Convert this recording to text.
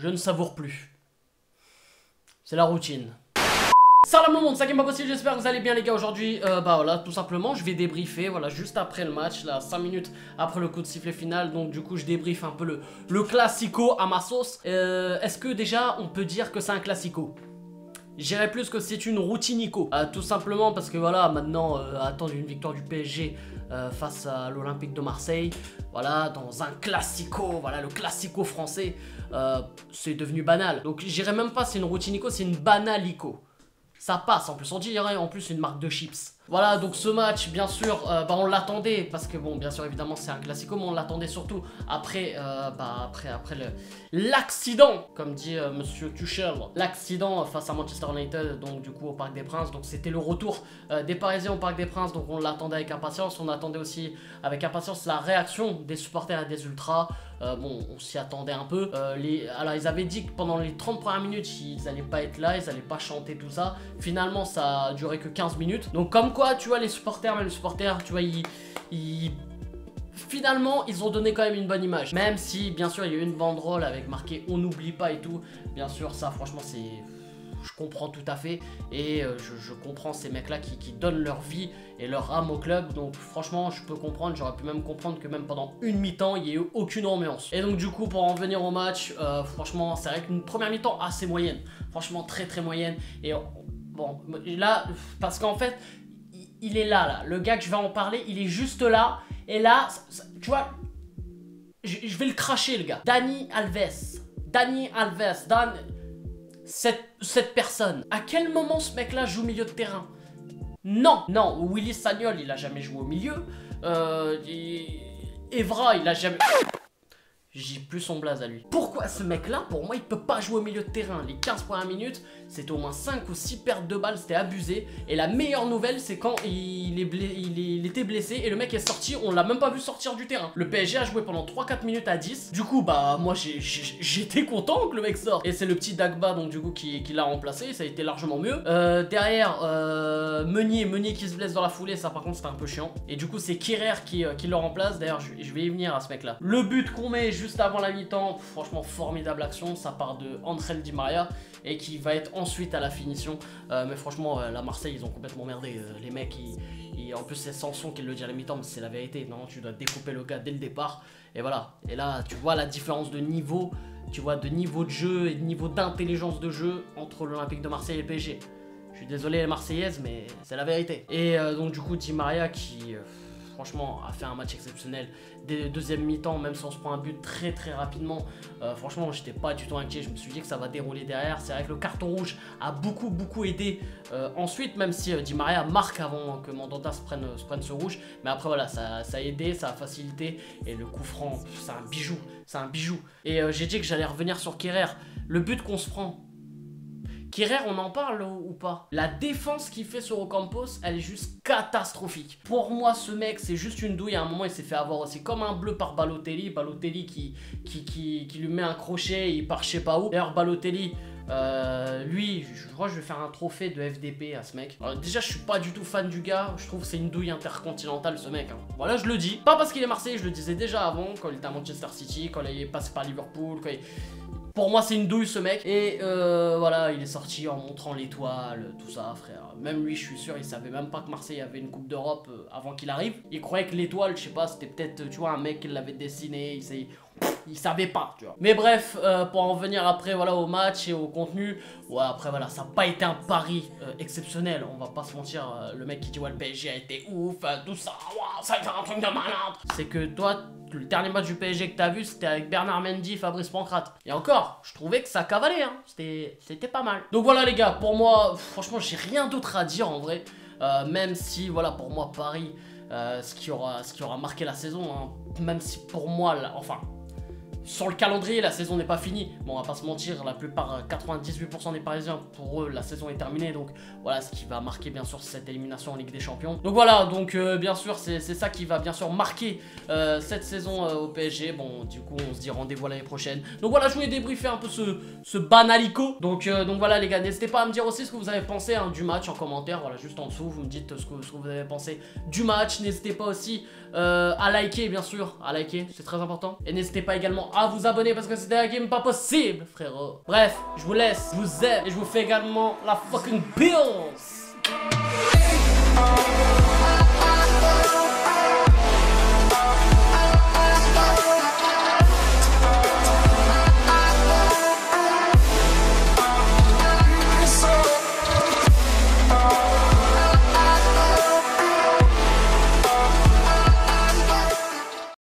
je ne savoure plus. C'est la routine. Salam le monde, c'est Hakim Possible, j'espère que vous allez bien les gars. Aujourd'hui, bah voilà, tout simplement, je vais débriefer, voilà, juste après le match, là, 5 minutes après le coup de sifflet final. Donc du coup, je débriefe un peu le classico à ma sauce. Est-ce que déjà, on peut dire que c'est un classico? J'irais plus que c'est une routinico. Tout simplement parce que voilà, maintenant, attendre une victoire du PSG face à l'Olympique de Marseille, voilà, dans un classico, voilà, le classico français, c'est devenu banal. Donc j'irais même pas, c'est une routinico, c'est une banalico. Ça passe, en plus on dirait en plus une marque de chips. Voilà, donc ce match, bien sûr, bah, on l'attendait, parce que bon, bien sûr, évidemment, c'est un classico, mais on l'attendait surtout après, après l'accident, comme dit Monsieur Tuchel, l'accident face à Manchester United, donc du coup au Parc des Princes. Donc c'était le retour des Parisiens au Parc des Princes, donc on l'attendait avec impatience. On attendait aussi avec impatience la réaction des supporters et des ultras. Bon, on s'y attendait un peu. Alors, ils avaient dit que pendant les 30 premières minutes, ils allaient pas être là, ils allaient pas chanter tout ça. Finalement, ça a duré que 15 minutes. Donc, comme quoi, tu vois, les supporters, même les supporters, tu vois, finalement, ils ont donné quand même une bonne image. Même si, bien sûr, il y a eu une banderole avec marqué « On n'oublie pas » et tout. Bien sûr, ça, franchement, c'est... Je comprends tout à fait et je comprends ces mecs là qui donnent leur vie et leur âme au club. Donc franchement je peux comprendre, j'aurais pu même comprendre que même pendant une mi-temps il n'y ait eu aucune ambiance. Et donc du coup pour en venir au match, franchement c'est vrai qu'une première mi-temps assez moyenne. Franchement très moyenne. Et bon là parce qu'en fait il est là, le gars que je vais en parler il est juste là. Et là tu vois je vais le cracher le gars. Dani Alves, cette personne. À quel moment ce mec là joue au milieu de terrain? Non, Willy Sagnol il a jamais joué au milieu. Evra il a jamais... J'ai plus son blaze à lui. Pourquoi ce mec là, pour moi il peut pas jouer au milieu de terrain? Les 15 premières minutes, c'était au moins 5 ou 6 pertes de balles, c'était abusé. Et la meilleure nouvelle c'est quand il était blessé et le mec est sorti, on l'a même pas vu sortir du terrain. Le PSG a joué pendant 3-4 minutes à 10. Du coup bah moi j'étais content que le mec sorte. Et c'est le petit Dagba donc du coup qui l'a remplacé, ça a été largement mieux. Derrière Meunier qui se blesse dans la foulée, ça par contre c'était un peu chiant. Et du coup c'est Kehrer qui le remplace. D'ailleurs je vais y venir à ce mec là. Le but qu'on met juste avant la mi-temps, franchement formidable action, ça part de Angel Di Maria et qui va être ensuite à la finition. Mais franchement la Marseille ils ont complètement merdé, les mecs en plus c'est Sanson qui le dit à la mi-temps mais c'est la vérité, non tu dois découper le gars dès le départ. Et voilà, et là tu vois la différence de niveau, tu vois de niveau de jeu et de niveau d'intelligence de jeu entre l'Olympique de Marseille et le PSG. Je suis désolé les Marseillaises mais c'est la vérité. Et donc du coup Di Maria qui... franchement a fait un match exceptionnel. Deuxième mi-temps, même si on se prend un but très rapidement, franchement j'étais pas du tout inquiet, je me suis dit que ça va dérouler derrière. C'est vrai que le carton rouge a beaucoup aidé ensuite, même si Di Maria marque avant que Mandanda se prenne ce rouge, mais après voilà, ça a aidé, ça a facilité, et le coup franc c'est un bijou, et j'ai dit que j'allais revenir sur Kehrer, le but qu'on se prend. Kehrer, on en parle ou pas? La défense qu'il fait sur Ocampos, elle est juste catastrophique. Pour moi, ce mec, c'est juste une douille. À un moment, il s'est fait avoir aussi comme un bleu par Balotelli. Balotelli qui lui met un crochet, il part je sais pas où. D'ailleurs, Balotelli, lui, je crois que je vais faire un trophée de FDP à ce mec. Alors, déjà, je suis pas du tout fan du gars. Je trouve que c'est une douille intercontinentale, ce mec. Hein. Voilà, je le dis. Pas parce qu'il est Marseillais, je le disais déjà avant, quand il était à Manchester City, quand il est passé par Liverpool, pour moi c'est une douille ce mec. Et voilà, il est sorti en montrant l'étoile, tout ça frère. Même lui je suis sûr il savait même pas que Marseille avait une coupe d'Europe avant qu'il arrive. Il croyait que l'étoile, je sais pas, c'était peut-être tu vois un mec qui l'avait dessiné, il savait pas tu vois. Mais bref, pour en venir après voilà au match et au contenu, ouais après voilà ça n'a pas été un pari exceptionnel, on va pas se mentir. Le mec qui dit ouais le PSG a été ouf, tout ça, wow, ça a été un truc de malade. C'est que toi le dernier match du PSG que t'as vu c'était avec Bernard Mendy, Fabrice Pancrate. Et encore, je trouvais que ça cavalait, hein. C'était pas mal. Donc voilà les gars, pour moi, franchement j'ai rien d'autre à dire en vrai. Même si voilà pour moi Paris, ce qui aura marqué la saison, hein, même si pour moi, enfin... Sur le calendrier, la saison n'est pas finie. Bon, on va pas se mentir, la plupart, 98% des Parisiens, pour eux, la saison est terminée. Donc voilà, ce qui va marquer bien sûr cette élimination en Ligue des Champions. Donc voilà, donc bien sûr, c'est ça qui va bien sûr marquer cette saison au PSG. Bon, du coup, on se dit rendez-vous l'année prochaine. Donc voilà, je voulais débriefer un peu ce banalico. Donc voilà les gars, n'hésitez pas à me dire aussi ce que vous avez pensé hein, du match en commentaire. Voilà, juste en dessous, vous me dites ce que vous avez pensé du match. N'hésitez pas aussi à liker, bien sûr, à liker, c'est très important. Et n'hésitez pas également à vous abonner parce que c'était un game pas possible, frérot. Bref, je vous laisse, je vous aime et je vous fais également la fucking bills.